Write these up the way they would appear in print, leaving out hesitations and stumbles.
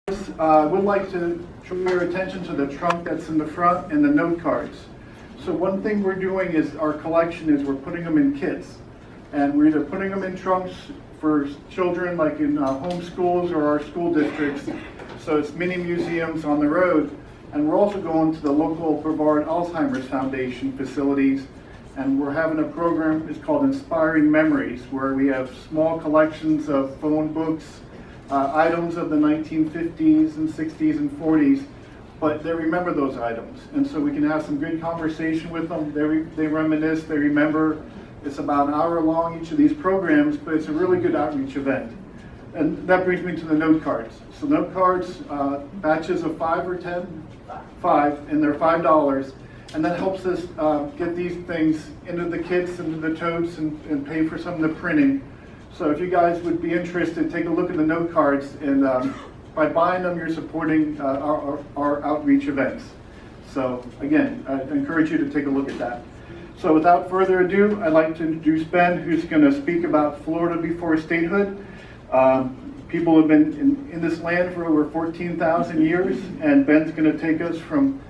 I would like to draw your attention to the trunk that's in the front and the note cards. So one thing we're doing is our collection is we're putting them in kits. And we're either putting them in trunks for children like in home schools or our school districts. So it's mini museums on the road. And we're also going to the local Brevard Alzheimer's Foundation facilities. And we're having a program, it's called Inspiring Memories, where we have small collections of phone books, items of the 1950s and 60s and 40s, but they remember those items. And so we can have some good conversation with them. They reminisce, they remember. It's about an hour long, each of these programs, but it's a really good outreach event. And that brings me to the note cards. So note cards, batches of 5 or 10? 5, and they're $5. And that helps us get these things into the kits, into the totes, and pay for some of the printing. So if you guys would be interested, take a look at the note cards, and by buying them, you're supporting our outreach events. So again, I encourage you to take a look at that. So without further ado, I'd like to introduce Ben, who's going to speak about Florida before statehood. People have been in this land for over 14,000 years, and Ben's going to take us from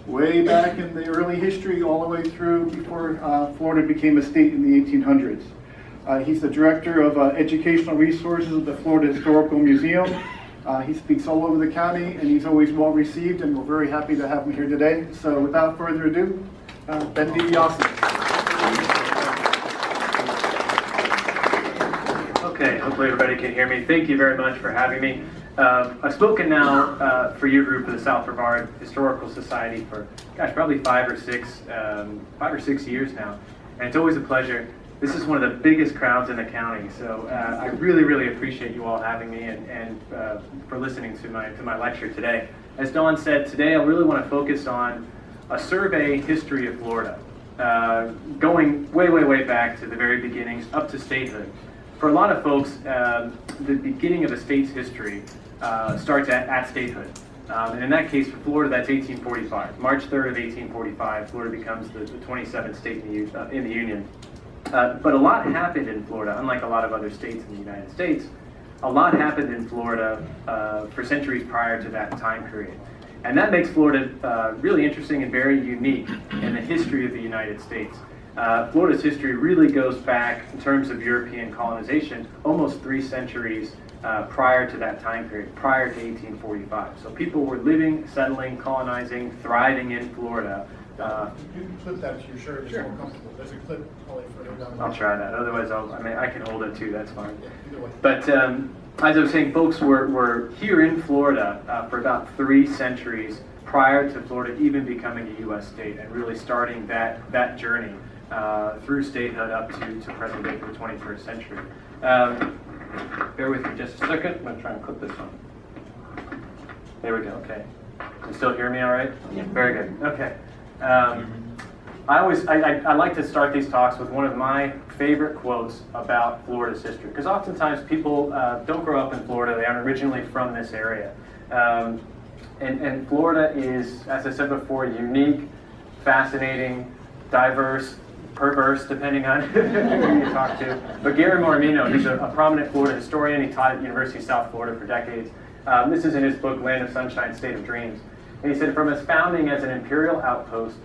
way back in the early history all the way through before Florida became a state in the 1800s. He's the director of educational resources at the Florida Historical Museum. He speaks all over the county, and he's always well received, and we're very happy to have him here today. So without further ado, Ben DiBiase. Okay, hopefully everybody can hear me. Thank you very much for having me. I've spoken now for your group of the South Brevard Historical Society for, gosh, probably 5 or 6 years now, and it's always a pleasure. This is one of the biggest crowds in the county, so I really, really appreciate you all having me and for listening to my lecture today. As Dawn said, today I really want to focus on a survey history of Florida, going way, way, way back to the very beginnings up to statehood. For a lot of folks, the beginning of a state's history starts at statehood. And in that case, for Florida, that's 1845. March 3rd of 1845, Florida becomes the 27th state in the Union. But a lot happened in Florida, unlike a lot of other states in the United States. A lot happened in Florida for centuries prior to that time period. And that makes Florida really interesting and very unique in the history of the United States. Florida's history really goes back, in terms of European colonization, almost 3 centuries prior to that time period, prior to 1845. So people were living, settling, colonizing, thriving in Florida. You can clip that to your shirt if you're more comfortable. There's a clip probably further down. I'll try that. Otherwise, I can hold it too. That's fine. Yeah, either way. But as I was saying, folks were here in Florida for about 3 centuries prior to Florida even becoming a U.S. state and really starting that journey through statehood up to present day for the 21st century. Bear with me just a second. I'm going to try and clip this on. There we go. Okay. Can you still hear me all right? Yeah. Very good. Okay. I like to start these talks with one of my favorite quotes about Florida's history, because oftentimes people don't grow up in Florida. They aren't originally from this area. And Florida is, as I said before, unique, fascinating, diverse, perverse, depending on who you talk to. But Gary Mormino, he's a prominent Florida historian. He taught at the University of South Florida for decades. This is in his book, Land of Sunshine, State of Dreams. And he said, from its founding as an imperial outpost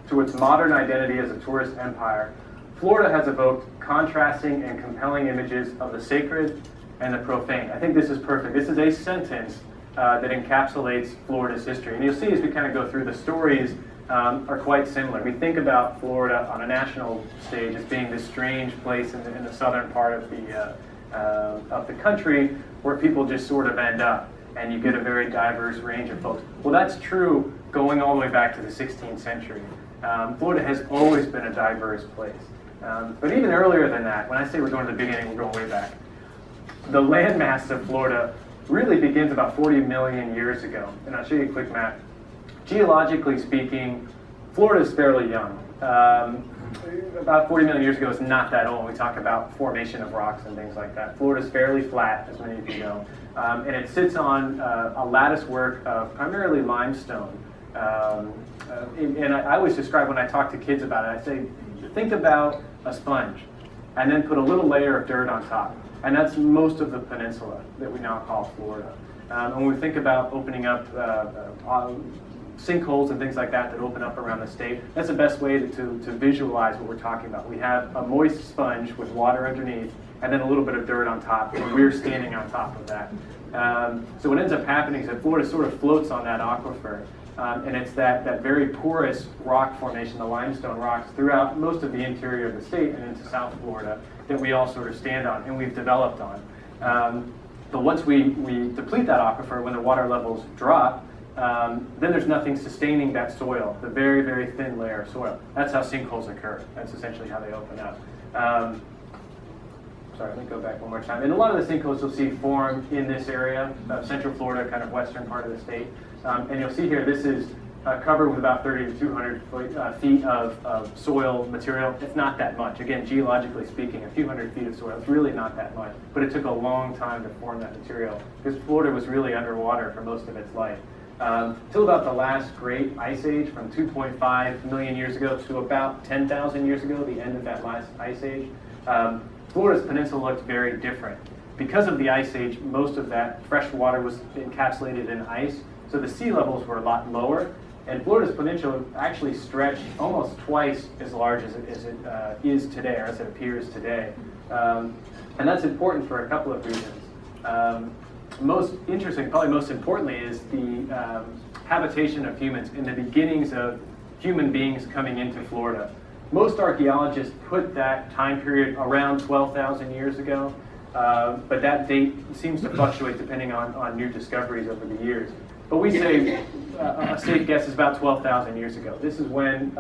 to its modern identity as a tourist empire, Florida has evoked contrasting and compelling images of the sacred and the profane. I think this is perfect. This is a sentence that encapsulates Florida's history. And you'll see as we kind of go through, the stories are quite similar. We think about Florida on a national stage as being this strange place in the southern part of the country where people just sort of end up, and you get a very diverse range of folks. Well, that's true going all the way back to the 16th century. Florida has always been a diverse place. But even earlier than that, when I say we're going to the beginning, we're going way back. The landmass of Florida really begins about 40 million years ago. And I'll show you a quick map. Geologically speaking, Florida is fairly young. About 40 million years ago is not that old. We talk about formation of rocks and things like that. Florida is fairly flat, as many of you know. And it sits on a lattice work of primarily limestone. And I always describe, when I talk to kids about it, I say, think about a sponge and then put a little layer of dirt on top. And that's most of the peninsula that we now call Florida. And when we think about opening up sinkholes and things like that that open up around the state, that's the best way to visualize what we're talking about. We have a moist sponge with water underneath and then a little bit of dirt on top, and we're standing on top of that. So what ends up happening is that Florida sort of floats on that aquifer, and it's that very porous rock formation, the limestone rocks, throughout most of the interior of the state and into South Florida that we all sort of stand on and we've developed on. But once we deplete that aquifer, when the water levels drop, then there's nothing sustaining that soil, the very, very thin layer of soil. That's how sinkholes occur. That's essentially how they open up. Sorry, let me go back one more time. And a lot of the sinkholes you'll see form in this area, central Florida, kind of western part of the state. And you'll see here, this is covered with about 30 to 200 feet of soil material. It's not that much. Again, geologically speaking, a few hundred feet of soil, it's really not that much. But it took a long time to form that material because Florida was really underwater for most of its life. Till about the last great ice age, from 2.5 million years ago to about 10,000 years ago, the end of that last ice age, Florida's peninsula looked very different. Because of the ice age, most of that fresh water was encapsulated in ice, so the sea levels were a lot lower, and Florida's peninsula actually stretched almost twice as large as it is today, or as it appears today. And that's important for a couple of reasons. Most interesting, probably most importantly, is the habitation of humans in the beginnings of human beings coming into Florida. Most archaeologists put that time period around 12,000 years ago, but that date seems to fluctuate depending on new discoveries over the years. But we say a safe guess is about 12,000 years ago. This is when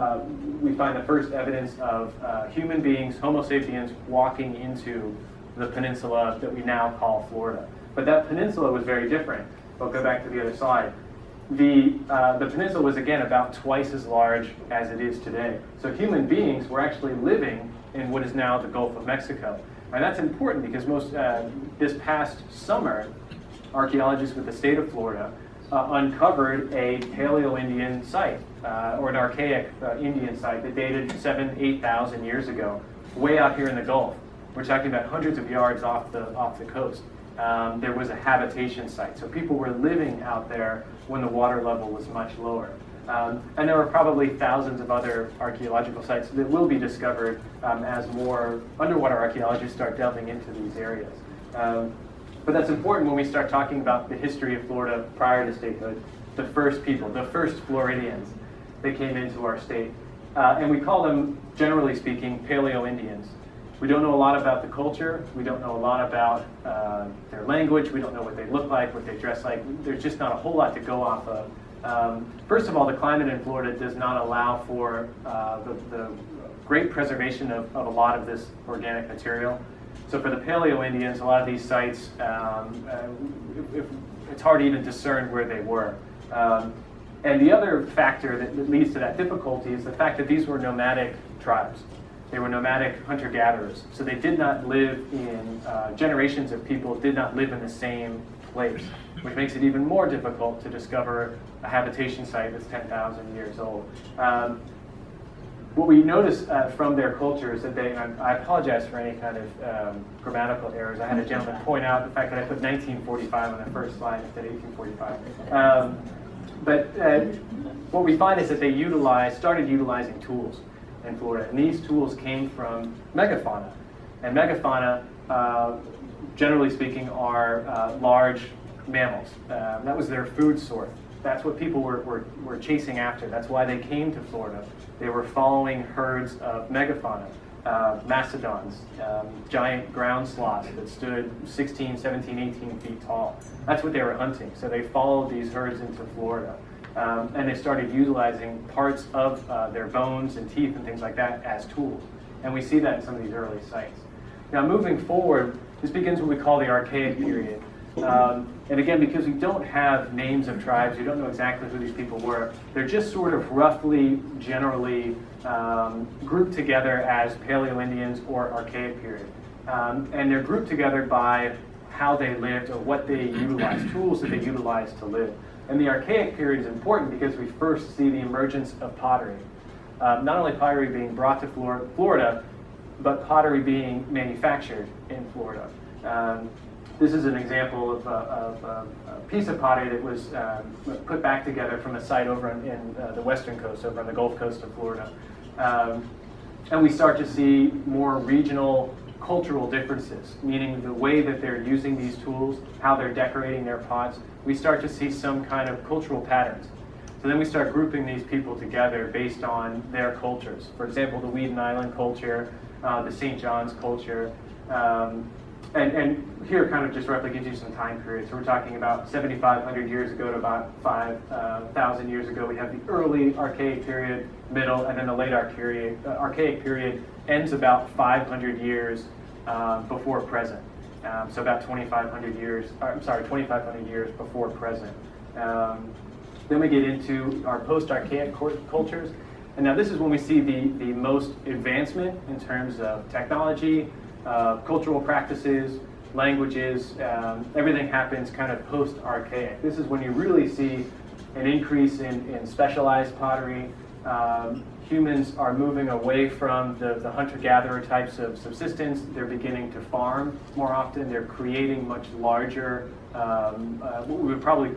we find the first evidence of human beings, Homo sapiens, walking into the peninsula that we now call Florida. But that peninsula was very different. We'll go back to the other slide. The peninsula was, again, about twice as large as it is today. So human beings were actually living in what is now the Gulf of Mexico. And that's important because this past summer, archaeologists with the state of Florida uncovered a Paleo-Indian site, or an archaic Indian site that dated 7,000 to 8,000 years ago, way out here in the Gulf. We're talking about hundreds of yards off the coast. There was a habitation site. So people were living out there when the water level was much lower. And there are probably thousands of other archaeological sites that will be discovered as more underwater archaeologists start delving into these areas. But that's important when we start talking about the history of Florida prior to statehood. The first people, the first Floridians that came into our state. And we call them, generally speaking, Paleo-Indians. We don't know a lot about the culture. We don't know a lot about their language. We don't know what they look like, what they dress like. There's just not a whole lot to go off of. First of all, the climate in Florida does not allow for the great preservation of a lot of this organic material. So for the Paleo-Indians, a lot of these sites, it's hard to even discern where they were. And the other factor that leads to that difficulty is the fact that these were nomadic tribes. They were nomadic hunter-gatherers. So they did not live in, generations of people did not live in the same place, which makes it even more difficult to discover a habitation site that's 10,000 years old. What we notice from their culture is that they, and I apologize for any kind of grammatical errors. I had a gentleman point out the fact that I put 1945 on the first slide instead of 1845. But what we find is that they started utilizing tools in Florida, and these tools came from megafauna. And megafauna, generally speaking, are large mammals. That was their food source. That's what people were chasing after. That's why they came to Florida. They were following herds of megafauna, mastodons, giant ground sloths that stood 16, 17, 18 feet tall. That's what they were hunting. So they followed these herds into Florida. And they started utilizing parts of their bones and teeth and things like that as tools. And we see that in some of these early sites. Now moving forward, this begins what we call the Archaic Period. And again, because we don't have names of tribes, we don't know exactly who these people were, they're just sort of roughly, generally grouped together as Paleo-Indians or Archaic Period. And they're grouped together by how they lived or what they utilized, tools that they utilized to live. And the Archaic Period is important because we first see the emergence of pottery. Not only pottery being brought to Florida, but pottery being manufactured in Florida. This is an example of a piece of pottery that was put back together from a site over in the western coast, over on the Gulf Coast of Florida. And we start to see more regional cultural differences, meaning the way that they're using these tools, how they're decorating their pots. We start to see some kind of cultural patterns. So then we start grouping these people together based on their cultures. For example, the Weedon Island culture, the St. John's culture, and here kind of just roughly gives you some time periods. So we're talking about 7,500 years ago to about 5,000 years ago. We have the early Archaic period, middle, and then the late Archaic period ends about 500 years before present. So about 2,500 years, 2,500 years before present. Then we get into our post-Archaic cultures. And now this is when we see the most advancement in terms of technology, cultural practices, languages. Everything happens kind of post-Archaic. This is when you really see an increase in specialized pottery. Humans are moving away from the hunter-gatherer types of subsistence. They're beginning to farm more often. They're creating much larger, what would probably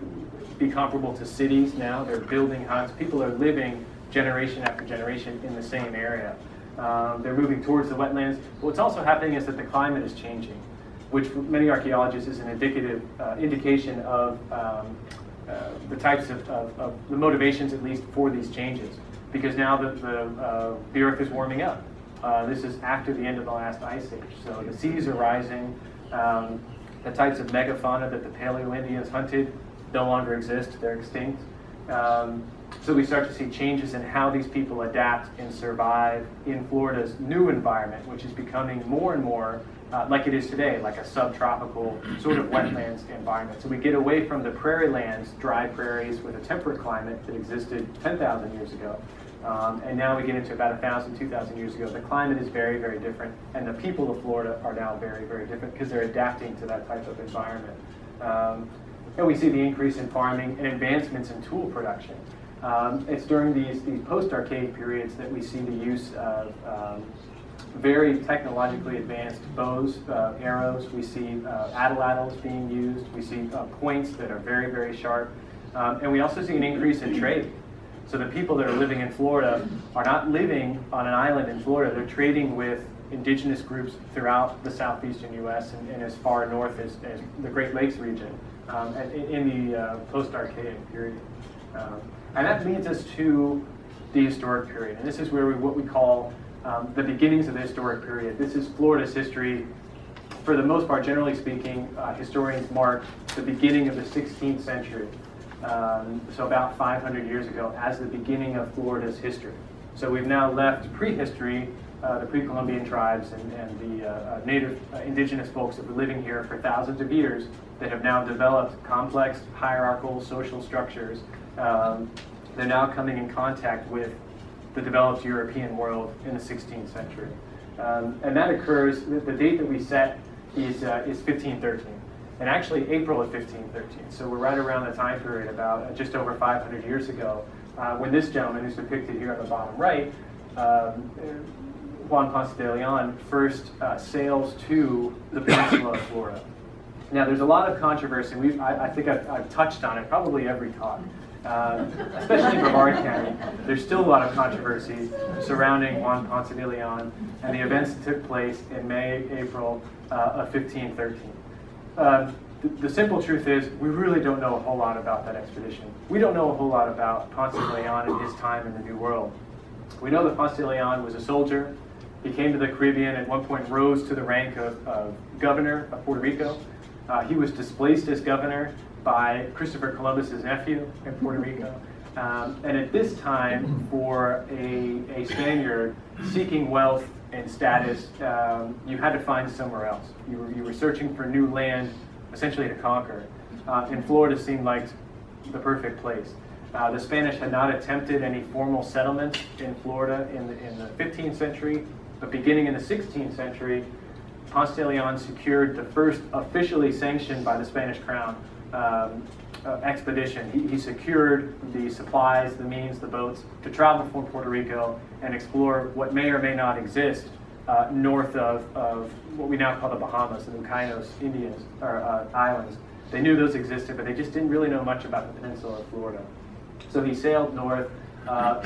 be comparable to cities now. They're building huts. People are living generation after generation in the same area. They're moving towards the wetlands. But what's also happening is that the climate is changing, which for many archaeologists is an indication of the types of the motivations, at least, for these changes. Because now the earth is warming up. This is after the end of the last ice age. So the seas are rising. The types of megafauna that the Paleo-Indians hunted no longer exist. They're extinct. So we start to see changes in how these people adapt and survive in Florida's new environment, which is becoming more and more like it is today, like a subtropical sort of wetlands environment. So we get away from the prairie lands, dry prairies with a temperate climate that existed 10,000 years ago. And now we get into about 1,000, 2,000 years ago. The climate is very, very different, and the people of Florida are now very, very different because they're adapting to that type of environment. And we see the increase in farming and advancements in tool production. It's during these post-Archaic periods that we see the use of very technologically advanced bows, arrows. We see atlatls being used. We see points that are very, very sharp. And we also see an increase in trade. So the people that are living in Florida are not living on an island in Florida. They're trading with indigenous groups throughout the southeastern U.S. and as far north as the Great Lakes region and in the post-Archaic period. And that leads us to the historic period. And this is where what we call the beginnings of the historic period. This is Florida's history. For the most part, generally speaking, historians mark the beginning of the 16th century, so about 500 years ago, as the beginning of Florida's history. So we've now left prehistory, the pre-Columbian tribes and the native indigenous folks that were living here for thousands of years that have now developed complex hierarchical social structures. They're now coming in contact with the developed European world in the 16th century. And that occurs, the date that we set is 1513. And actually April of 1513. So we're right around the time period, about just over 500 years ago, when this gentleman, who's depicted here on the bottom right, Juan Ponce de Leon, first sails to the peninsula of Florida. Now there's a lot of controversy. I think I've touched on it probably every talk. Especially in Brevard County, there's still a lot of controversy surrounding Juan Ponce de Leon and the events that took place in May, April of 1513. The simple truth is, we really don't know a whole lot about that expedition. We don't know a whole lot about Ponce de Leon and his time in the New World. We know that Ponce de Leon was a soldier. He came to the Caribbean, at one point rose to the rank of governor of Puerto Rico. He was displaced as governor by Christopher Columbus's nephew in Puerto Rico. And at this time, for a Spaniard seeking wealth and status, you had to find somewhere else. You were searching for new land, essentially to conquer. And Florida seemed like the perfect place. The Spanish had not attempted any formal settlements in Florida in the 15th century, but beginning in the 16th century, Ponce de Leon secured the first officially sanctioned by the Spanish crown expedition. He secured the supplies, the means, the boats to travel from Puerto Rico and explore what may or may not exist north of what we now call the Bahamas, the Nucainos Indians, or islands. They knew those existed, but they just didn't really know much about the peninsula of Florida. So he sailed north,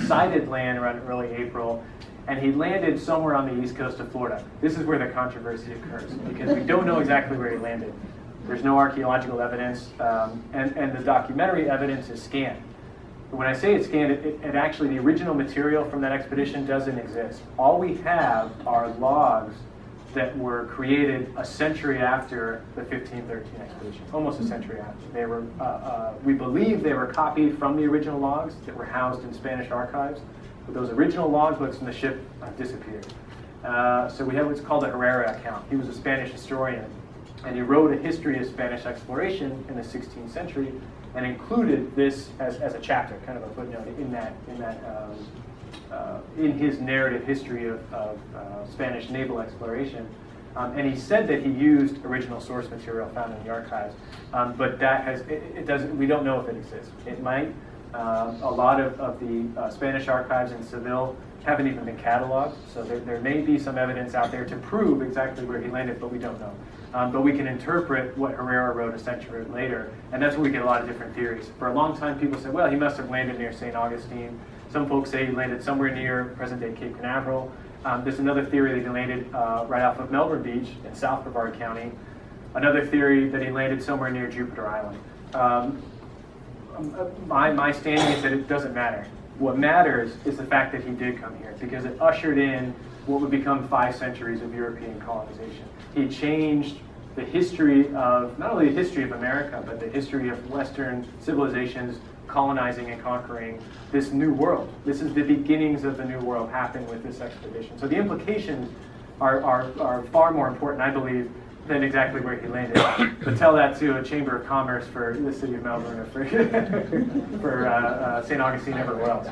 sighted land around early April, and he landed somewhere on the east coast of Florida. This is where the controversy occurs, because we don't know exactly where he landed. There's no archaeological evidence, and the documentary evidence is scant. But when I say it's scanned, it actually, the original material from that expedition doesn't exist. All we have are logs that were created a century after the 1513 expedition, almost a century after. They were, we believe they were copied from the original logs that were housed in Spanish archives, but those original logbooks from the ship disappeared. So we have what's called a Herrera account. He was a Spanish historian, and he wrote a history of Spanish exploration in the 16th century, and included this as a chapter, kind of a footnote in his narrative history of Spanish naval exploration. And he said that he used original source material found in the archives, but it doesn't. We don't know if it exists. It might. A lot of the Spanish archives in Seville haven't even been cataloged, so there may be some evidence out there to prove exactly where he landed, but we don't know. But we can interpret what Herrera wrote a century later, and that's where we get a lot of different theories. For a long time, people said, well, he must have landed near St. Augustine. Some folks say he landed somewhere near present-day Cape Canaveral. There's another theory that he landed right off of Melbourne Beach in South Brevard County. Another theory that he landed somewhere near Jupiter Island. My standing is that it doesn't matter. What matters is the fact that he did come here, because it ushered in what would become 5 centuries of European colonization. He changed the history of, not only the history of America, but the history of Western civilizations colonizing and conquering this new world. This is the beginnings of the new world happened with this expedition. So the implications are far more important, I believe, than exactly where he landed. But tell that to a Chamber of Commerce for the city of Melbourne or for St. Augustine, everywhere else.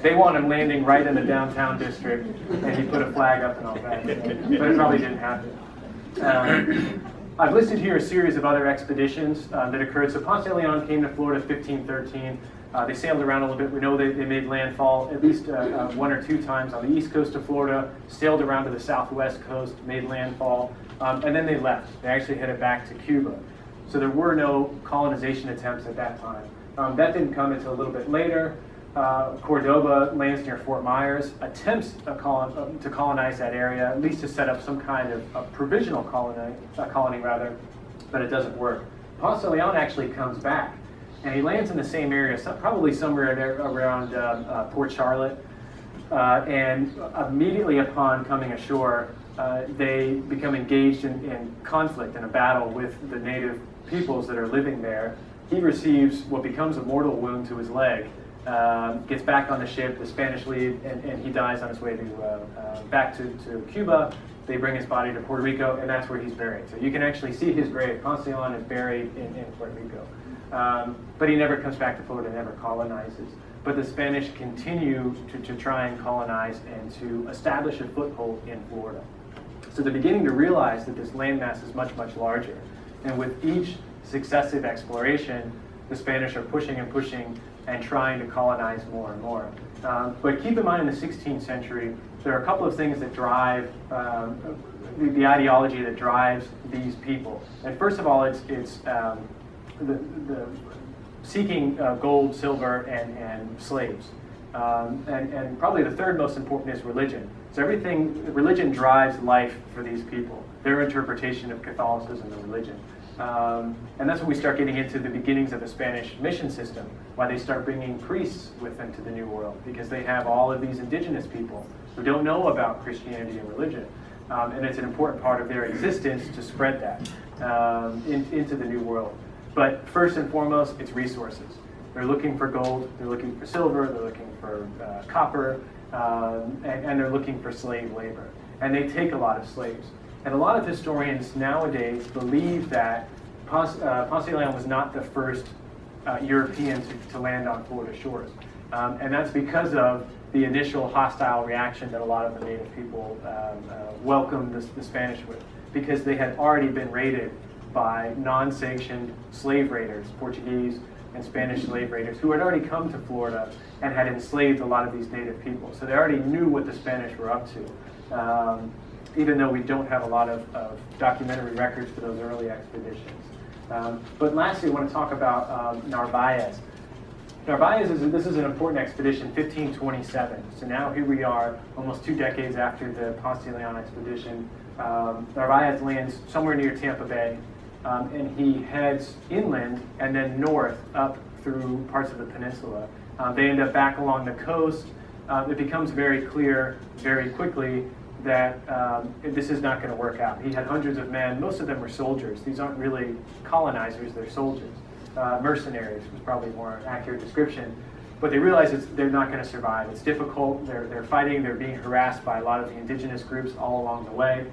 They want him landing right in the downtown district, and he put a flag up and all that. But it probably didn't happen. I've listed here a series of other expeditions that occurred. So Ponce de Leon came to Florida 1513. They sailed around a little bit. We know they made landfall at least 1 or 2 times on the east coast of Florida, sailed around to the southwest coast, made landfall, and then they left. They actually headed back to Cuba. So there were no colonization attempts at that time. That didn't come until a little bit later. Cordoba lands near Fort Myers, attempts to colonize that area, at least to set up some kind of provisional colony, but it doesn't work. Ponce de Leon actually comes back, and he lands in the same area, probably somewhere there around Port Charlotte, and immediately upon coming ashore, they become engaged in conflict, in a battle with the native peoples that are living there. He receives what becomes a mortal wound to his leg, gets back on the ship, the Spanish leave, and he dies on his way back to Cuba. They bring his body to Puerto Rico, and that's where he's buried. So you can actually see his grave. Ponce de Leon is buried in Puerto Rico. But he never comes back to Florida, never colonizes. But the Spanish continue to try and colonize and to establish a foothold in Florida. So they're beginning to realize that this landmass is much, much larger. And with each successive exploration, the Spanish are pushing and pushing and trying to colonize more and more. But keep in mind, in the 16th century, there are a couple of things that drive the ideology that drives these people. And first of all, it's the seeking gold, silver, and slaves. And probably the third most important is religion. So religion drives life for these people, their interpretation of Catholicism and religion. And that's when we start getting into the beginnings of the Spanish mission system, why they start bringing priests with them to the New World, because they have all of these indigenous people who don't know about Christianity and religion. And it's an important part of their existence to spread that into the New World. But first and foremost, it's resources. They're looking for gold, they're looking for silver, they're looking for copper, and they're looking for slave labor. And they take a lot of slaves. And a lot of historians nowadays believe that Ponce de Leon was not the first European to land on Florida shores. And that's because of the initial hostile reaction that a lot of the native people welcomed the Spanish with, because they had already been raided by non-sanctioned slave raiders, Portuguese and Spanish slave raiders, who had already come to Florida and had enslaved a lot of these native people. So they already knew what the Spanish were up to. even though we don't have a lot of documentary records for those early expeditions. But lastly, I want to talk about Narvaez. Narvaez this is an important expedition, 1527. So now here we are, almost 2 decades after the Ponce de Leon expedition. Narvaez lands somewhere near Tampa Bay, and he heads inland and then north up through parts of the peninsula. They end up back along the coast. It becomes very clear very quickly that this is not going to work out. He had hundreds of men. Most of them were soldiers. These aren't really colonizers, they're soldiers. Mercenaries was probably a more accurate description. But they realize they're not going to survive. It's difficult. They're fighting. They're being harassed by a lot of the indigenous groups all along the way.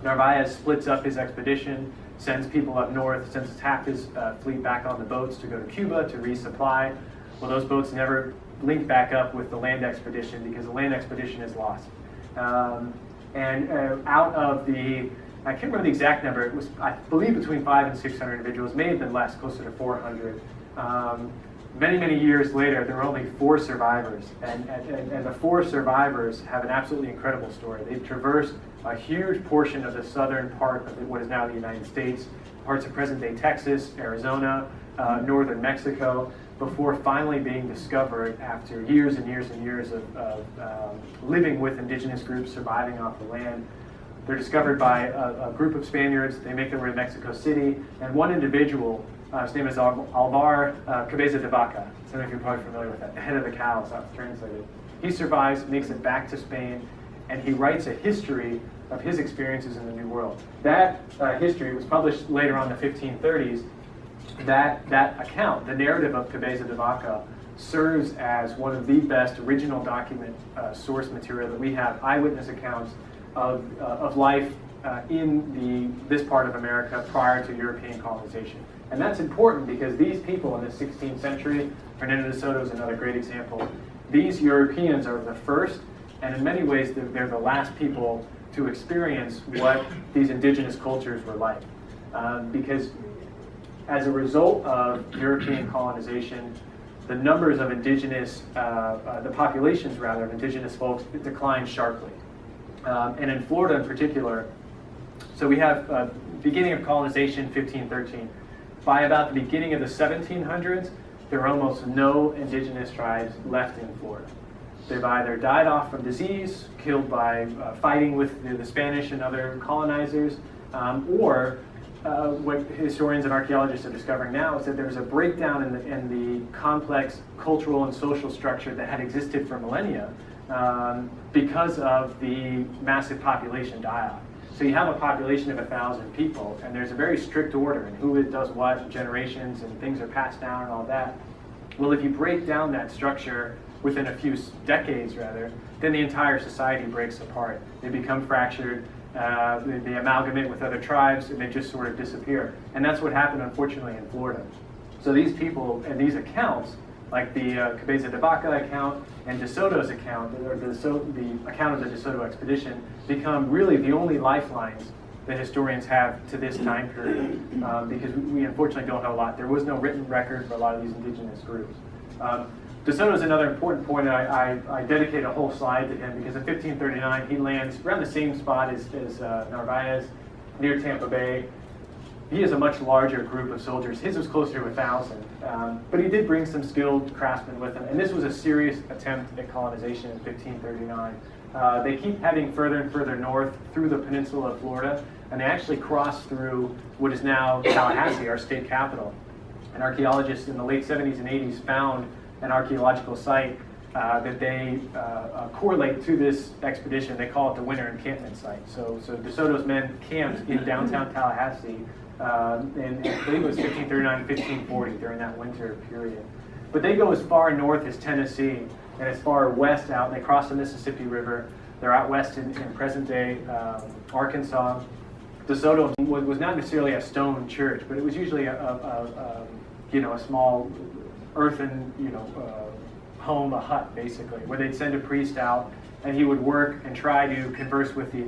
Narvaez splits up his expedition, sends people up north, sends half his fleet back on the boats to go to Cuba to resupply. Well, those boats never link back up with the land expedition because the land expedition is lost. Out of the, I can't remember the exact number, it was, I believe, between 500 and 600 individuals, may have been less, closer to 400. Many, many years later, there were only 4 survivors, and the 4 survivors have an absolutely incredible story. They've traversed a huge portion of the southern part of what is now the United States, parts of present-day Texas, Arizona, northern Mexico, before finally being discovered after years and years and years of living with indigenous groups, surviving off the land. They're discovered by a group of Spaniards. They make their way to Mexico City, and one individual, his name is Alvar Cabeza de Vaca. Some of you are probably familiar with that. The head of the cow is how it's translated. He survives, makes it back to Spain, and he writes a history of his experiences in the New World. That history was published later on in the 1530s. That account, the narrative of Cabeza de Vaca, serves as one of the best original document source material that we have, eyewitness accounts of life in this part of America prior to European colonization. And that's important because these people in the 16th century, Fernando de Soto is another great example, these Europeans are the first, and in many ways they're the last people to experience what these indigenous cultures were like. Because as a result of European colonization, the numbers of indigenous, the populations rather, of indigenous folks declined sharply. And in Florida in particular, so we have beginning of colonization, 1513. By about the beginning of the 1700s, there were almost no indigenous tribes left in Florida. They've either died off from disease, killed by fighting with the Spanish and other colonizers, or what historians and archaeologists are discovering now is that there's a breakdown in the complex cultural and social structure that had existed for millennia because of the massive population die-off. So you have a population of 1,000 people, and there's a very strict order in who does what, generations, and things are passed down and all that. Well, if you break down that structure within a few decades, rather, then the entire society breaks apart. They become fractured, they amalgamate with other tribes, and they just sort of disappear. And that's what happened, unfortunately, in Florida. So these people and these accounts, like the Cabeza de Vaca account and De Soto's account, or the account of the De Soto expedition, become really the only lifelines that historians have to this time period, because we unfortunately don't have a lot. There was no written record for a lot of these indigenous groups. De Soto is another important point, and I dedicate a whole slide to him, because in 1539 he lands around the same spot as Narvaez, near Tampa Bay. He has a much larger group of soldiers. His was closer to 1,000, but he did bring some skilled craftsmen with him, and this was a serious attempt at colonization in 1539. They keep heading further and further north through the peninsula of Florida, and they actually cross through what is now Tallahassee, our state capital. And archaeologists in the late 70s and 80s found an archaeological site that they correlate to this expedition. They call it the Winter Encampment Site. So De Soto's men camped in downtown Tallahassee in, I believe it was 1539, 1540, during that winter period. But they go as far north as Tennessee and as far west out, and they cross the Mississippi River. They're out west in present-day Arkansas. De Soto was not necessarily a stone church, but it was usually a small earthen, home, a hut, basically, where they'd send a priest out, and he would work and try to converse with the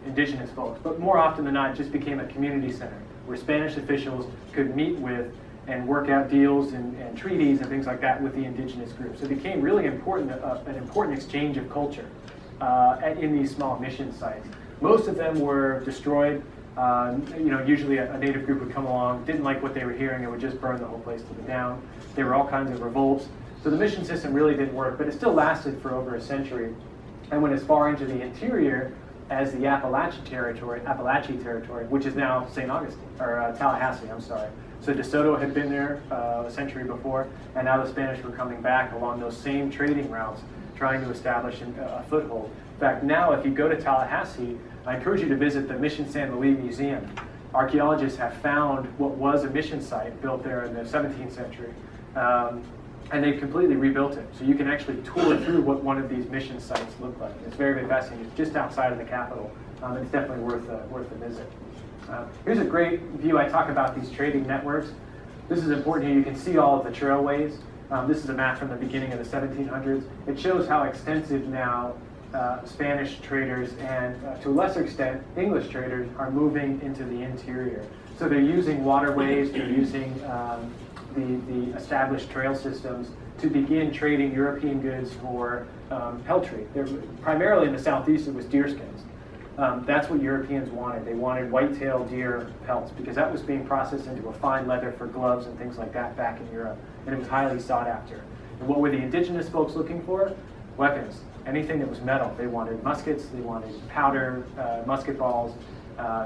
indigenous folks. But more often than not, it just became a community center where Spanish officials could meet with and work out deals and treaties and things like that with the indigenous groups. So it became really important, an important exchange of culture in these small mission sites. Most of them were destroyed. Usually a native group would come along, didn't like what they were hearing, and would just burn the whole place to the ground. There were all kinds of revolts. So the mission system really didn't work, but it still lasted for over a century and went as far into the interior as the Appalachian Territory, which is now St. Augustine, or Tallahassee, I'm sorry. So DeSoto had been there a century before, and now the Spanish were coming back along those same trading routes, trying to establish a foothold. In fact, now if you go to Tallahassee, I encourage you to visit the Mission San Luis Museum. Archaeologists have found what was a mission site built there in the 17th century, and they've completely rebuilt it. So you can actually tour through what one of these mission sites look like. It's very, very fascinating. It's just outside of the capital. It's definitely worth a visit. Here's a great view. I talk about these trading networks. This is important here. You can see all of the trailways. This is a map from the beginning of the 1700s. It shows how extensive now Spanish traders and, to a lesser extent, English traders are moving into the interior. So they're using waterways, they're using the established trail systems to begin trading European goods for peltry. Primarily in the southeast, it was deerskins. That's what Europeans wanted. They wanted white-tailed deer pelts because that was being processed into a fine leather for gloves and things like that back in Europe, and it was highly sought after. And what were the indigenous folks looking for? Weapons. Anything that was metal. They wanted muskets, they wanted powder, musket balls,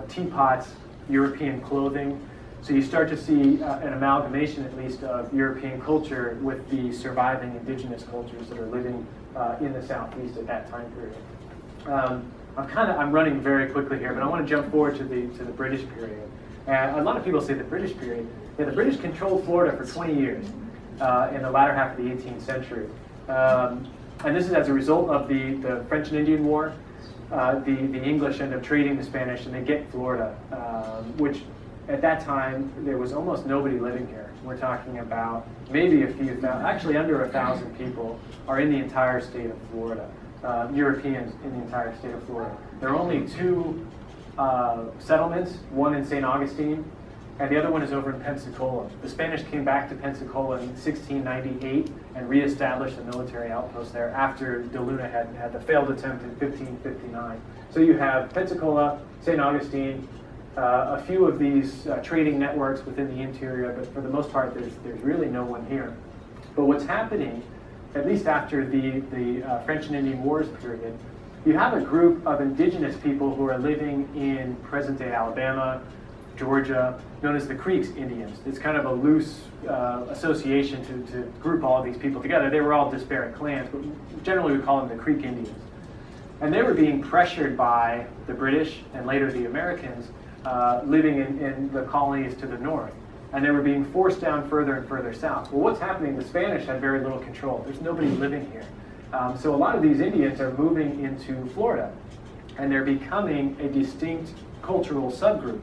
teapots, European clothing. So you start to see an amalgamation, at least, of European culture with the surviving indigenous cultures that are living in the southeast at that time period. I'm running very quickly here, but I want to jump forward to the British period. And a lot of people say the British period. Yeah, the British controlled Florida for 20 years in the latter half of the 18th century. And this is as a result of the French and Indian War. The English end up trading the Spanish, and they get Florida, which at that time there was almost nobody living here. We're talking about maybe a few thousand, actually under 1,000 people are in the entire state of Florida. Europeans in the entire state of Florida. There are only two settlements, one in St. Augustine, and the other one is over in Pensacola. The Spanish came back to Pensacola in 1698 and reestablished a military outpost there after De Luna had the failed attempt in 1559. So you have Pensacola, St. Augustine, a few of these trading networks within the interior, but for the most part, there's really no one here. But what's happening, at least after the French and Indian Wars period, you have a group of indigenous people who are living in present-day Alabama, Georgia, known as the Creeks Indians. It's kind of a loose association to group all of these people together. They were all disparate clans, but generally we call them the Creek Indians. And they were being pressured by the British and later the Americans living in the colonies to the north. And they were being forced down further and further south. Well, what's happening? The Spanish had very little control. There's nobody living here. So a lot of these Indians are moving into Florida, and they're becoming a distinct cultural subgroup.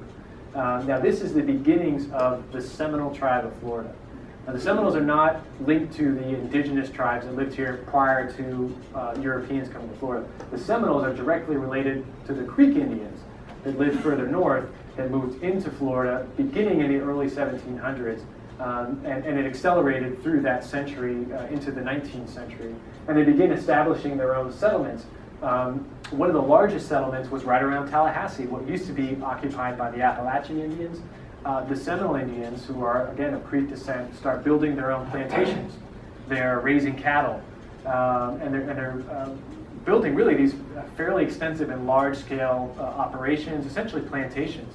Now, this is the beginnings of the Seminole tribe of Florida. Now, the Seminoles are not linked to the indigenous tribes that lived here prior to Europeans coming to Florida. The Seminoles are directly related to the Creek Indians that lived further north, that moved into Florida beginning in the early 1700s, and it accelerated through that century into the 19th century. And they began establishing their own settlements. One of the largest settlements was right around Tallahassee, what used to be occupied by the Appalachian Indians. The Seminole Indians, who are, again, of Creek descent, start building their own plantations. They're raising cattle, and they're building really these fairly extensive and large-scale operations, essentially plantations,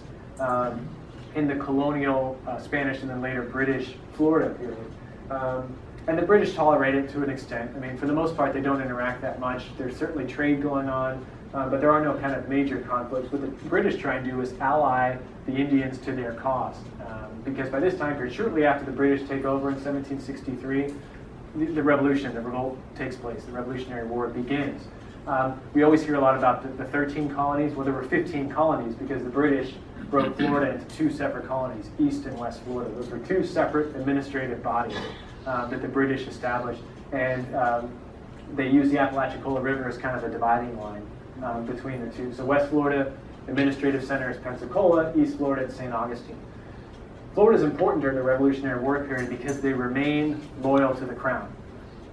in the colonial Spanish and then later British Florida period. And the British tolerate it to an extent. I mean, for the most part, they don't interact that much. There's certainly trade going on, but there are no kind of major conflicts. What the British try and do is ally the Indians to their cause. Because by this time period, shortly after the British take over in 1763, the revolution, the revolt takes place. The Revolutionary War begins. We always hear a lot about the 13 colonies. Well, there were 15 colonies because the British broke Florida into two separate colonies, East and West Florida. Those were two separate administrative bodies that the British established. And they used the Apalachicola River as kind of a dividing line between the two. So West Florida administrative center is Pensacola, East Florida is St. Augustine. Florida is important during the Revolutionary War period because they remain loyal to the crown.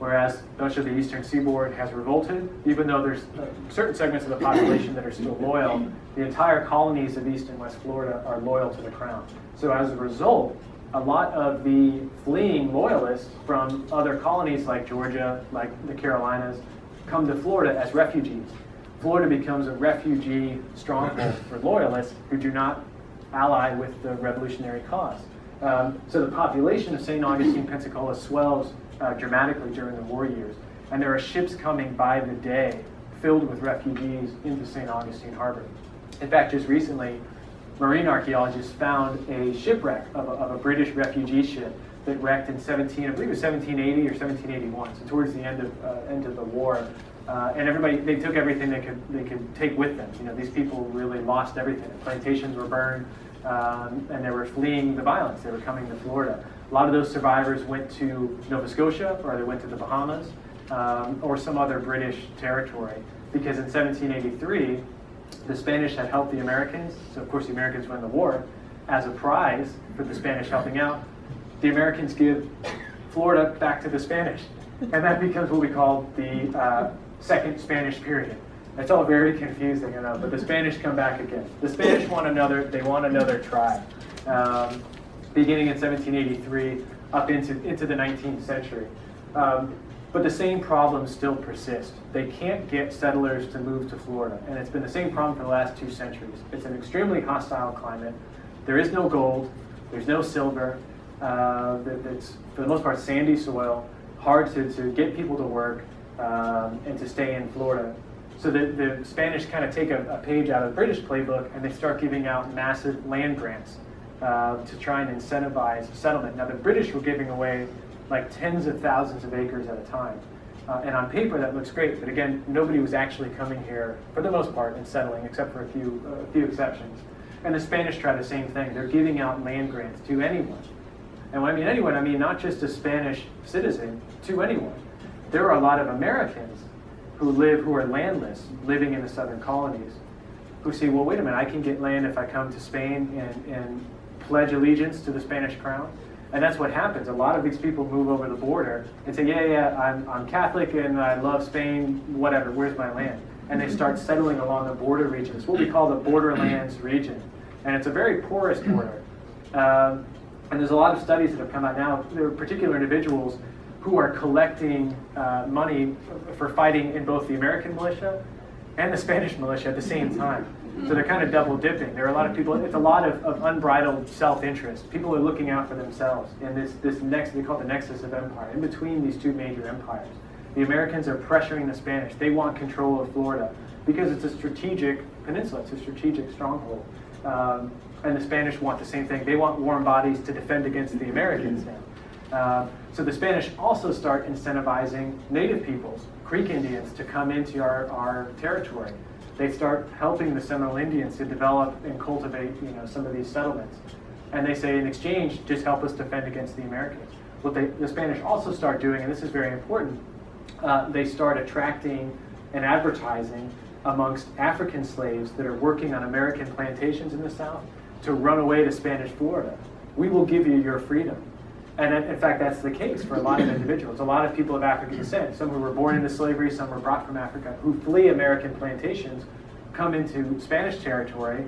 whereas much of the eastern seaboard has revolted. Even though there's certain segments of the population that are still loyal, the entire colonies of East and West Florida are loyal to the crown. So as a result, a lot of the fleeing loyalists from other colonies like Georgia, like the Carolinas, come to Florida as refugees. Florida becomes a refugee stronghold for loyalists who do not ally with the revolutionary cause. So the population of St. Augustine, Pensacola swells dramatically during the war years. And there are ships coming by the day filled with refugees into St. Augustine Harbor. In fact, just recently, marine archaeologists found a shipwreck of a British refugee ship that wrecked in I believe it was 1780 or 1781, so towards the end of the war. And they took everything they could take with them. You know, these people really lost everything. Plantations were burned, and they were fleeing the violence. They were coming to Florida. A lot of those survivors went to Nova Scotia, or they went to the Bahamas, or some other British territory, because in 1783, the Spanish had helped the Americans, so of course the Americans won the war. As a prize for the Spanish helping out, the Americans give Florida back to the Spanish. And that becomes what we call the Second Spanish Period. It's all very confusing, you know, but the Spanish come back again. The Spanish want another tribe. Beginning in 1783 up into the 19th century. But the same problems still persist. They can't get settlers to move to Florida, and it's been the same problem for the last 2 centuries. It's an extremely hostile climate. There is no gold, there's no silver. It's, for the most part, sandy soil, hard to get people to work and to stay in Florida. So the Spanish kind of take a page out of the British playbook, and they start giving out massive land grants to try and incentivize settlement. Now, the British were giving away like tens of thousands of acres at a time. And on paper, that looks great. But again, nobody was actually coming here, for the most part, and settling, except for a few exceptions. And the Spanish try the same thing. They're giving out land grants to anyone. And when I mean anyone, I mean not just a Spanish citizen, to anyone. There are a lot of Americans who are landless, living in the southern colonies, who say, well, wait a minute, I can get land if I come to Spain and pledge allegiance to the Spanish crown. And that's what happens. A lot of these people move over the border and say, I'm Catholic and I love Spain, whatever, where's my land? And they start settling along the border regions, what we call the borderlands region. And it's a very porous border. And there's a lot of studies that have come out now. There are particular individuals who are collecting money for fighting in both the American militia and the Spanish militia at the same time. So they're kind of double dipping. There are a lot of people, it's a lot of unbridled self-interest. People are looking out for themselves in this next, they call it the nexus of empire, in between these two major empires. The Americans are pressuring the Spanish. They want control of Florida because it's a strategic peninsula, it's a strategic stronghold. And the Spanish want the same thing. They want warm bodies to defend against the Americans now. So the Spanish also start incentivizing native peoples, Creek Indians, to come into our territory. They start helping the Seminole Indians to develop and cultivate, some of these settlements. And they say, in exchange, just help us defend against the Americans. What the Spanish also start doing, and this is very important, they start attracting and advertising amongst African slaves that are working on American plantations in the South to run away to Spanish Florida. We will give you your freedom. And in fact, that's the case for a lot of individuals. A lot of people of African descent, some who were born into slavery, some were brought from Africa, who flee American plantations, come into Spanish territory,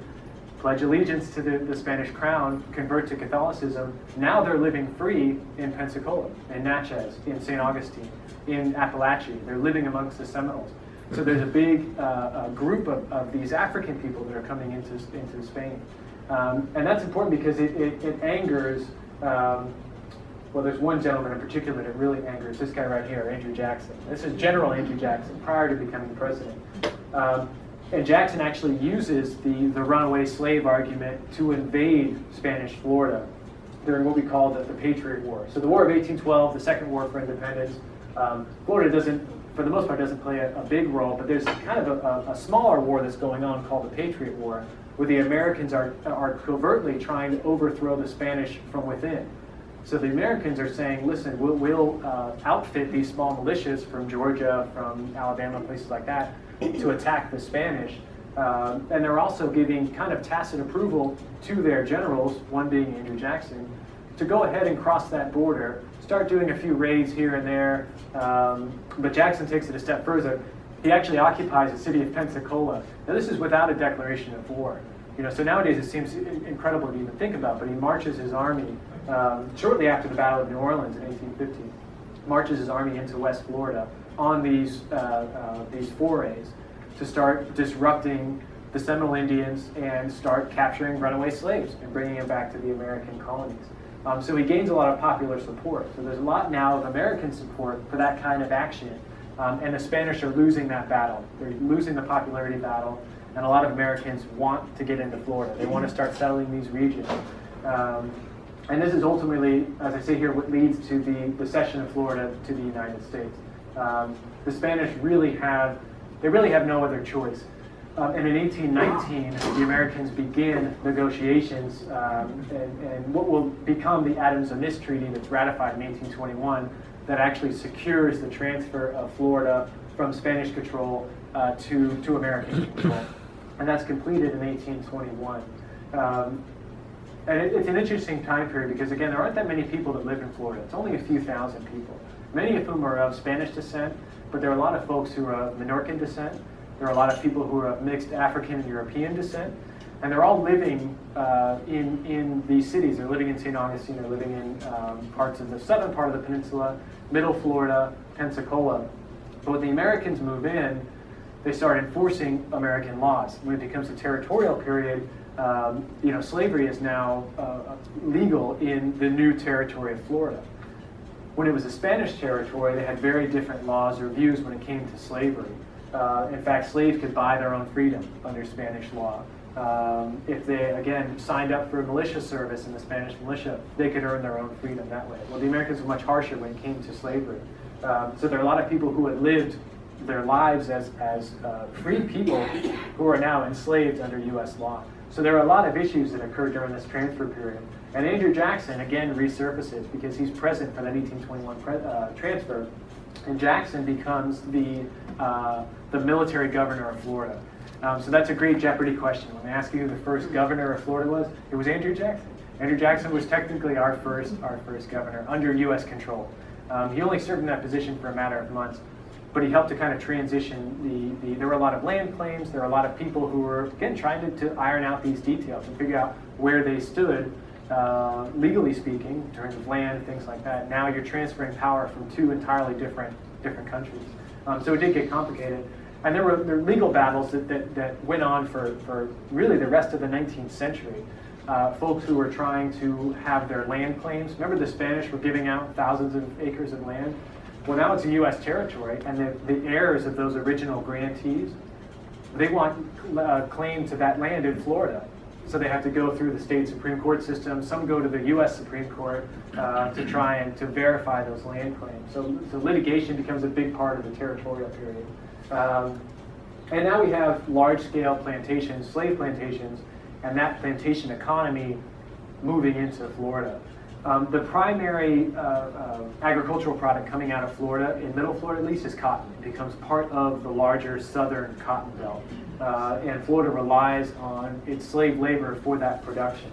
pledge allegiance to the Spanish crown, convert to Catholicism. Now they're living free in Pensacola, in Natchez, in St. Augustine, in Appalachia. They're living amongst the Seminoles. So there's a big group of these African people that are coming into Spain. And that's important because it angers, well, there's one gentleman in particular that really angers, this guy right here, Andrew Jackson. This is General Andrew Jackson, prior to becoming president. And Jackson actually uses the runaway slave argument to invade Spanish Florida during what we call the Patriot War. So the War of 1812, the Second War for Independence, Florida doesn't, for the most part, doesn't play a big role, but there's kind of a smaller war that's going on called the Patriot War, where the Americans are covertly trying to overthrow the Spanish from within. So the Americans are saying, listen, we'll outfit these small militias from Georgia, from Alabama, places like that, to attack the Spanish. And they're also giving kind of tacit approval to their generals, one being Andrew Jackson, to go ahead and cross that border, start doing a few raids here and there. But Jackson takes it a step further. He actually occupies the city of Pensacola. Now this is without a declaration of war. So nowadays it seems incredible to even think about, but he marches his army shortly after the Battle of New Orleans in 1850, marches his army into West Florida on these forays to start disrupting the Seminole Indians and start capturing runaway slaves and bringing them back to the American colonies. So he gains a lot of popular support. So there's a lot now of American support for that kind of action. And the Spanish are losing that battle. They're losing the popularity battle, and a lot of Americans want to get into Florida. They want to start settling these regions. And this is ultimately, as I say here, what leads to the cession of Florida to the United States. The Spanish really have no other choice. And in 1819, the Americans begin negotiations and what will become the Adams-Onis Treaty that's ratified in 1821 that actually secures the transfer of Florida from Spanish control to American control. And that's completed in 1821. And it's an interesting time period because, again, there aren't that many people that live in Florida. It's only a few thousand people, many of whom are of Spanish descent, but there are a lot of folks who are of Minorcan descent. There are a lot of people who are of mixed African and European descent, and they're all living in these cities. They're living in St. Augustine, they're living in parts of the southern part of the peninsula, middle Florida, Pensacola. But when the Americans move in, they start enforcing American laws. When it becomes a territorial period, slavery is now legal in the new territory of Florida. When it was a Spanish territory, they had very different laws or views when it came to slavery. In fact, slaves could buy their own freedom under Spanish law. If they, again, signed up for militia service in the Spanish militia, they could earn their own freedom that way. Well, the Americans were much harsher when it came to slavery. So there are a lot of people who had lived their lives as free people who are now enslaved under U.S. law. So there are a lot of issues that occur during this transfer period. And Andrew Jackson, again, resurfaces because he's present for that 1821 transfer. And Jackson becomes the military governor of Florida. So that's a great Jeopardy question. When they ask you who the first governor of Florida was, it was Andrew Jackson. Andrew Jackson was technically our first governor under U.S. control. He only served in that position for a matter of months, but he helped to kind of transition there were a lot of land claims. There were a lot of people who were, again, trying to iron out these details and figure out where they stood, legally speaking, in terms of land, things like that. Now you're transferring power from two entirely different countries. So it did get complicated. And there were legal battles that went on for really the rest of the 19th century. Folks who were trying to have their land claims. Remember the Spanish were giving out thousands of acres of land? Well, now it's a U.S. territory, and the heirs of those original grantees, they want claim to that land in Florida. So they have to go through the state Supreme Court system. Some go to the U.S. Supreme Court to try and to verify those land claims. So litigation becomes a big part of the territorial period. And now we have large-scale plantations, slave plantations, and that plantation economy moving into Florida. The primary agricultural product coming out of Florida, in middle Florida at least, is cotton. It becomes part of the larger southern cotton belt. And Florida relies on its slave labor for that production.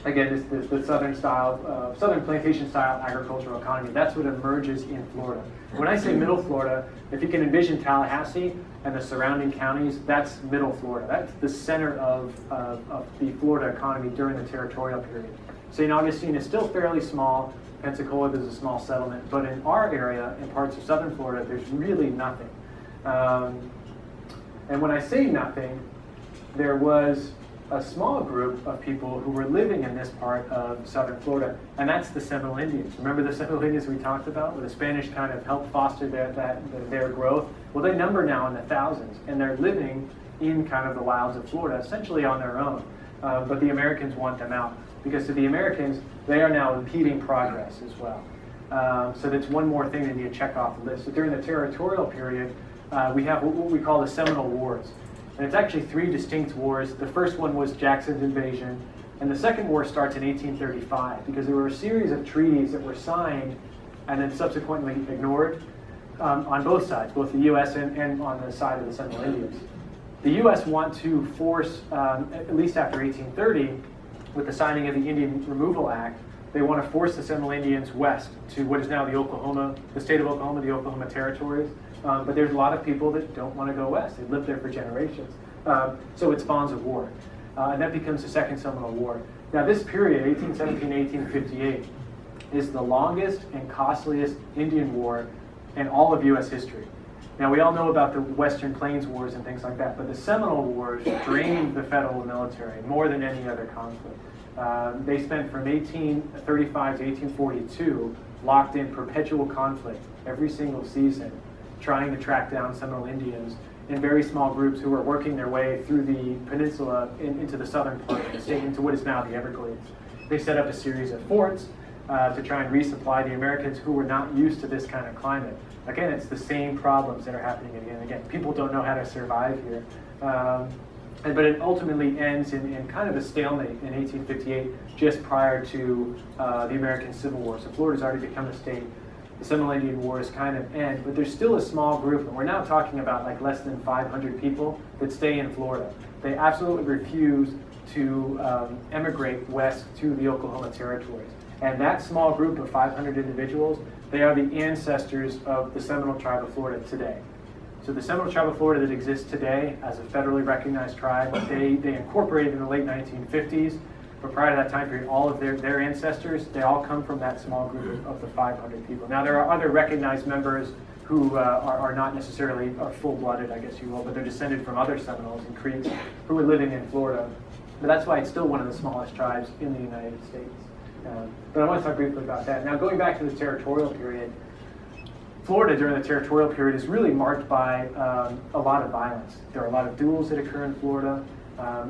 Again, the southern plantation-style agricultural economy, that's what emerges in Florida. When I say middle Florida, if you can envision Tallahassee and the surrounding counties, that's middle Florida. That's the center of the Florida economy during the territorial period. St. Augustine is still fairly small. Pensacola, there's a small settlement. But in our area, in parts of southern Florida, there's really nothing. And when I say nothing, there was a small group of people who were living in this part of southern Florida, and that's the Seminole Indians. Remember the Seminole Indians we talked about, where the Spanish kind of helped foster their growth? Well, they number now in the thousands, and they're living in kind of the wilds of Florida, essentially on their own. But the Americans want them out, because to the Americans, they are now impeding progress as well. So that's one more thing they need to check off the list. So during the territorial period, we have what we call the Seminole Wars. And it's actually three distinct wars. The first one was Jackson's invasion, and the second war starts in 1835 because there were a series of treaties that were signed and then subsequently ignored on both sides, both the U.S. and on the side of the Seminole Indians. The U.S. want to force, at least after 1830, with the signing of the Indian Removal Act, they want to force the Seminole Indians west to what is now the state of Oklahoma, the Oklahoma territories. But there's a lot of people that don't want to go west. They've lived there for generations. So it spawns a war. And that becomes the Second Seminole War. Now this period, 1817 1858, is the longest and costliest Indian war in all of U.S. history. Now we all know about the Western Plains Wars and things like that, but the Seminole Wars drained the federal military more than any other conflict. They spent from 1835 to 1842 locked in perpetual conflict every single season, trying to track down Seminole Indians in very small groups who were working their way through the peninsula into the southern part of the state, into what is now the Everglades. They set up a series of forts to try and resupply the Americans who were not used to this kind of climate. Again, it's the same problems that are happening again and again. People don't know how to survive here. But it ultimately ends in kind of a stalemate in 1858, just prior to the American Civil War. So Florida's already become a state. The Seminole Indian Wars kind of end, but there's still a small group, and we're now talking about like less than 500 people that stay in Florida. They absolutely refuse to emigrate west to the Oklahoma territories. And that small group of 500 individuals, they are the ancestors of the Seminole tribe of Florida today. So the Seminole tribe of Florida that exists today as a federally recognized tribe, they incorporated in the late 1950s, but prior to that time period, all of their ancestors, they all come from that small group of the 500 people. Now there are other recognized members who are not necessarily full-blooded, I guess you will, but they're descended from other Seminoles and Creeks who were living in Florida. But that's why it's still one of the smallest tribes in the United States. But I want to talk briefly about that. Now going back to the Territorial Period, Florida during the Territorial Period is really marked by a lot of violence. There are a lot of duels that occur in Florida.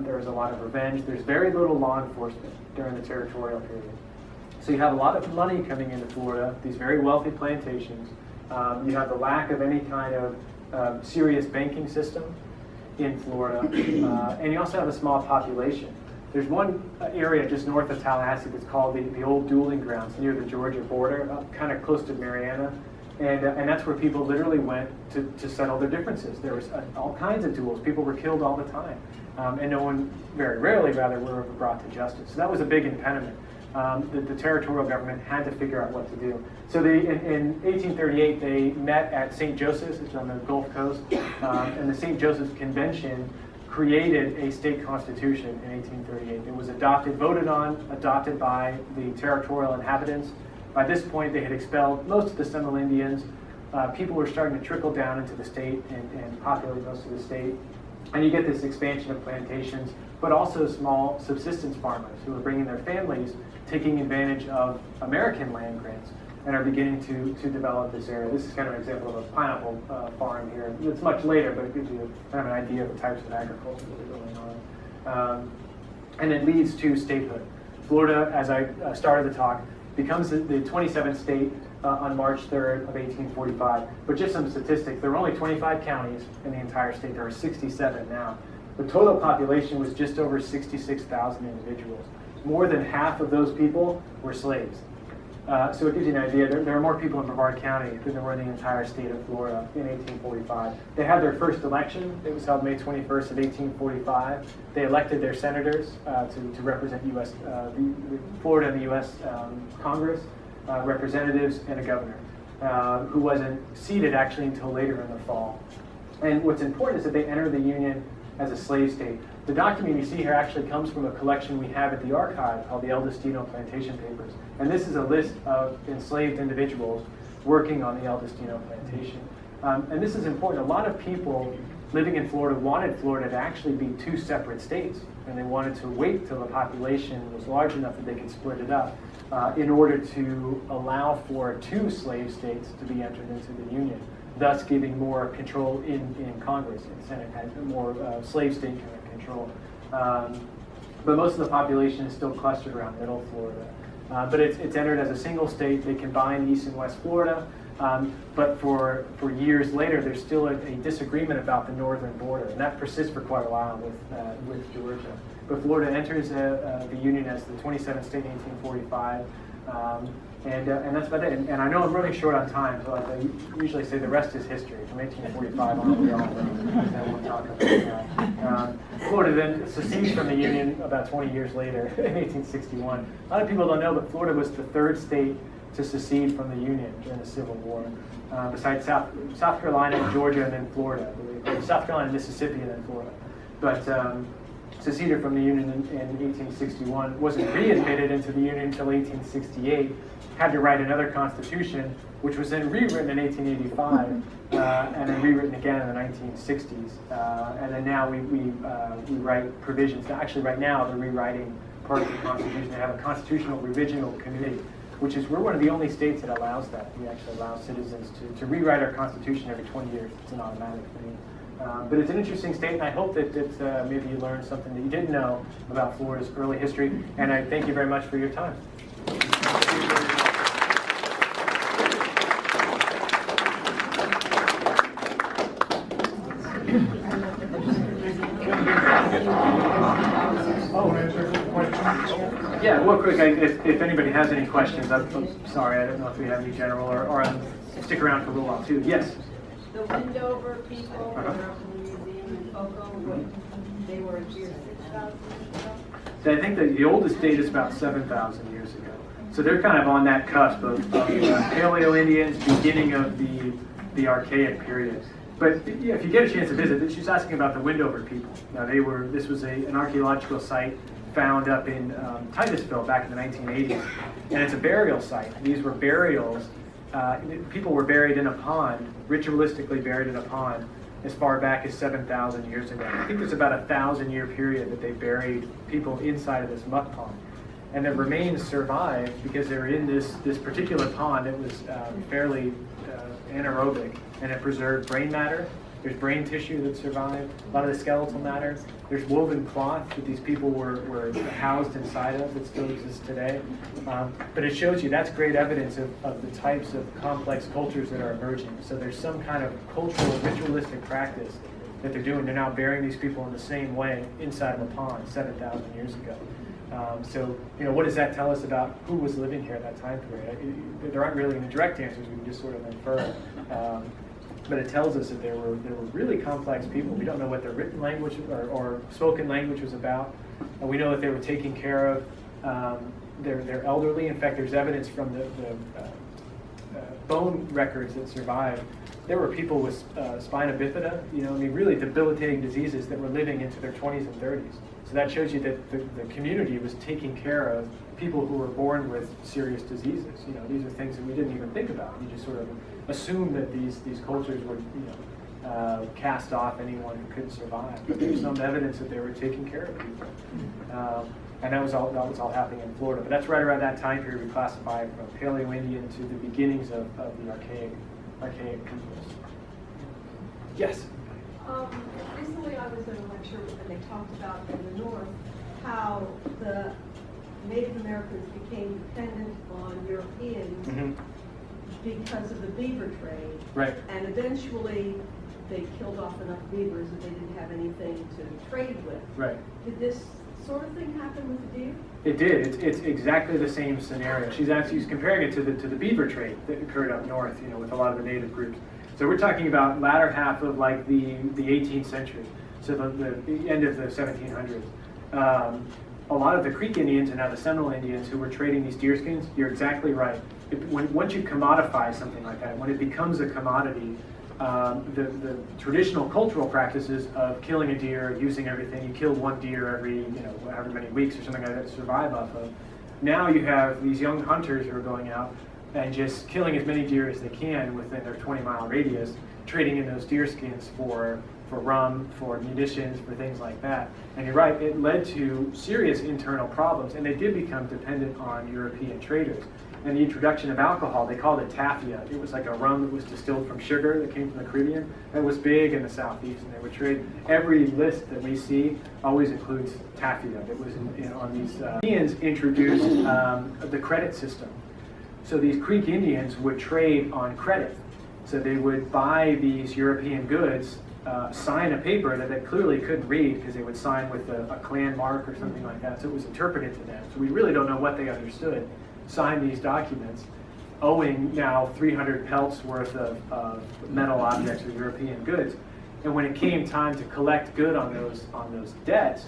There is a lot of revenge. There's very little law enforcement during the Territorial Period. So you have a lot of money coming into Florida, these very wealthy plantations. You have the lack of any kind of serious banking system in Florida. And you also have a small population. There's one area just north of Tallahassee that's called the old dueling grounds near the Georgia border, kind of close to Mariana. And that's where people literally went to settle their differences. There was all kinds of duels. People were killed all the time. And no one, very rarely rather, were ever brought to justice. So that was a big impediment. The territorial government had to figure out what to do. So in 1838, they met at St. Joseph's, it's on the Gulf Coast, and the St. Joseph's Convention created a state constitution in 1838. It was voted on, adopted by the territorial inhabitants. By this point, they had expelled most of the Seminole Indians. People were starting to trickle down into the state and populate most of the state. And you get this expansion of plantations, but also small subsistence farmers who are bringing their families, taking advantage of American land grants, and are beginning to develop this area. This is kind of an example of a pineapple farm here. It's much later, but it gives you kind of an idea of the types of agriculture that are going on. And it leads to statehood. Florida, as I started the talk, becomes the 27th state on March 3rd of 1845. But just some statistics, there were only 25 counties in the entire state. There are 67 now. The total population was just over 66,000 individuals. More than half of those people were slaves. So it gives you an idea. There are more people in Brevard County than there were in the entire state of Florida in 1845. They had their first election. It was held May 21st of 1845. They elected their senators to represent Florida in the U.S. Congress, representatives, and a governor, who wasn't seated actually until later in the fall. And what's important is that they entered the Union as a slave state. The document you see here actually comes from a collection we have at the archive called the El Destino Plantation Papers. And this is a list of enslaved individuals working on the El Destino plantation. And this is important. A lot of people living in Florida wanted Florida to actually be two separate states. And they wanted to wait till the population was large enough that they could split it up in order to allow for two slave states to be entered into the Union, thus giving more control in Congress. And the Senate had more slave state kind of control. But most of the population is still clustered around middle Florida. But it's entered as a single state. They combine East and West Florida. But for years later, there's still a disagreement about the northern border. And that persists for quite a while with Georgia. But Florida enters the Union as the 27th state in 1845. And that's about it. And I know I'm running short on time, so I usually say the rest is history. From 1845 on, we all know, and we'll talk about that. Florida then secedes from the Union about 20 years later, in 1861. A lot of people don't know, but Florida was the third state to secede from the Union during the Civil War, besides South Carolina, Georgia, and then Florida. I believe. South Carolina, Mississippi, and then Florida. But seceded from the Union in 1861, wasn't readmitted into the Union until 1868, had to write another constitution, which was then rewritten in 1885, and then rewritten again in the 1960s. And then now we write provisions. Actually, right now, they're rewriting part of the Constitution. They have a constitutional revisional committee, which is, we're one of the only states that allows that. We actually allow citizens to rewrite our Constitution every 20 years. It's an automatic thing. But it's an interesting state, and I hope that maybe you learned something that you didn't know about Florida's early history. And I thank you very much for your time. Yeah, real quick, if anybody has any questions, I'm sorry, I don't know if we have any general, or stick around for a little while too. Yes? The Wendover people were up in the museum in Poco, they were here 6,000 years ago? So I think that the oldest date is about 7,000 years ago. So they're kind of on that cusp of Paleo Indians, beginning of the Archaic period. But yeah, if you get a chance to visit, she's asking about the Wendover people. Now this was an archaeological site found up in Titusville back in the 1980s. And it's a burial site. These were burials. People were buried in a pond, ritualistically buried in a pond, as far back as 7,000 years ago. I think there's about a 1,000-year period that they buried people inside of this muck pond. And their remains survived because they were in this particular pond. It was fairly anaerobic, and it preserved brain matter. There's brain tissue that survived, a lot of the skeletal matter. There's woven cloth that these people were housed inside of that still exists today. But it shows you that's great evidence of the types of complex cultures that are emerging. So there's some kind of cultural, ritualistic practice that they're doing. They're now burying these people in the same way inside of a pond 7,000 years ago. So, what does that tell us about who was living here at that time period? There aren't really any direct answers. We can just sort of infer. But it tells us that there were really complex people. We don't know what their written language or spoken language was about. We know that they were taking care of their elderly. In fact, there's evidence from the bone records that survived. There were people with spina bifida, really debilitating diseases that were living into their 20s and 30s. So that shows you that the community was taking care of people who were born with serious diseases. These are things that we didn't even think about. We just sort of assumed that these cultures would, cast off anyone who couldn't survive. But there's some evidence that they were taking care of people, and that was all happening in Florida. But that's right around that time period we classify from Paleo-Indian to the beginnings of the archaic peoples. Yes. Recently I was in a lecture and they talked about in the North how the Native Americans became dependent on Europeans because of the beaver trade. Right. And eventually they killed off enough beavers that they didn't have anything to trade with. Right. Did this sort of thing happen with the deer? It did. It's exactly the same scenario. She's comparing it to the beaver trade that occurred up north, with a lot of the native groups. So we're talking about latter half of like the 18th century, so the end of the 1700s. A lot of the Creek Indians and now the Seminole Indians who were trading these deer skins, you're exactly right. Once you commodify something like that, when it becomes a commodity, the traditional cultural practices of killing a deer, using everything, you kill one deer every, however many weeks or something like that to survive off of. Now you have these young hunters who are going out and just killing as many deer as they can within their 20-mile radius, trading in those deer skins for rum, for munitions, for things like that. And you're right, it led to serious internal problems, and they did become dependent on European traders. And the introduction of alcohol, they called it tafia. It was like a rum that was distilled from sugar that came from the Caribbean. It was big in the Southeast, and they would trade. Every list that we see always includes tafia. It was on these Indians introduced the credit system. So these Creek Indians would trade on credit. So they would buy these European goods, sign a paper that they clearly couldn't read because they would sign with a clan mark or something like that. So it was interpreted to them. So we really don't know what they understood. sign these documents, owing now 300 pelts worth of metal objects or European goods. And when it came time to collect good on those debts,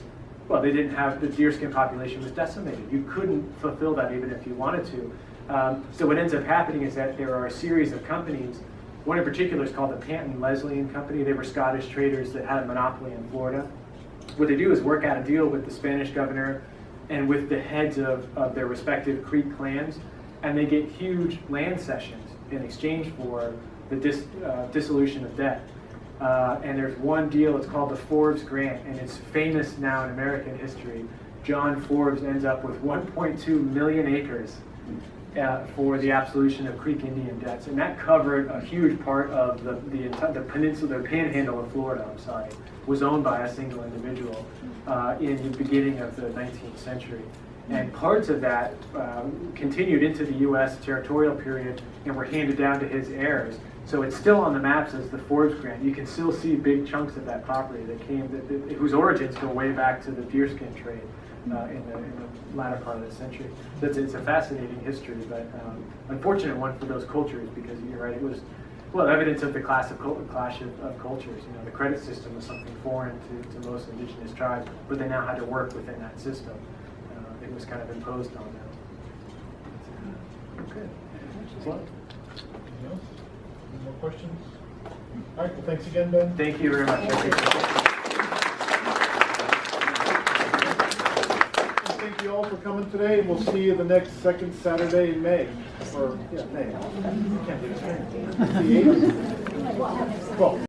well, they didn't have, the deerskin population was decimated. You couldn't fulfill that even if you wanted to. So what ends up happening is that there are a series of companies. One in particular is called the Panton Leslie and Company. They were Scottish traders that had a monopoly in Florida. What they do is work out a deal with the Spanish governor and with the heads of their respective Creek clans, and they get huge land cessions in exchange for the dissolution of debt. And there's one deal, it's called the Forbes Grant, and it's famous now in American history. John Forbes ends up with 1.2 million acres for the absolution of Creek Indian debts, and that covered a huge part of the peninsula, the panhandle of Florida, was owned by a single individual in the beginning of the 19th century. And parts of that continued into the U.S. territorial period and were handed down to his heirs. So it's still on the maps as the Forbes Grant. You can still see big chunks of that property that came, whose origins go way back to the deerskin trade in the latter part of the century. So it's a fascinating history, but unfortunate one for those cultures, because you're right, it was, well, evidence of the clash of cultures. You know, the credit system was something foreign to most indigenous tribes, but they now had to work within that system. It was kind of imposed on them. Okay. Anything else? Any more questions? All right, well, thanks again, Ben. Thank you very much. I appreciate it. Thank you all for coming today. We'll see you the next second Saturday in May. Or, yeah, May. Can't do it. The 8th? 12th.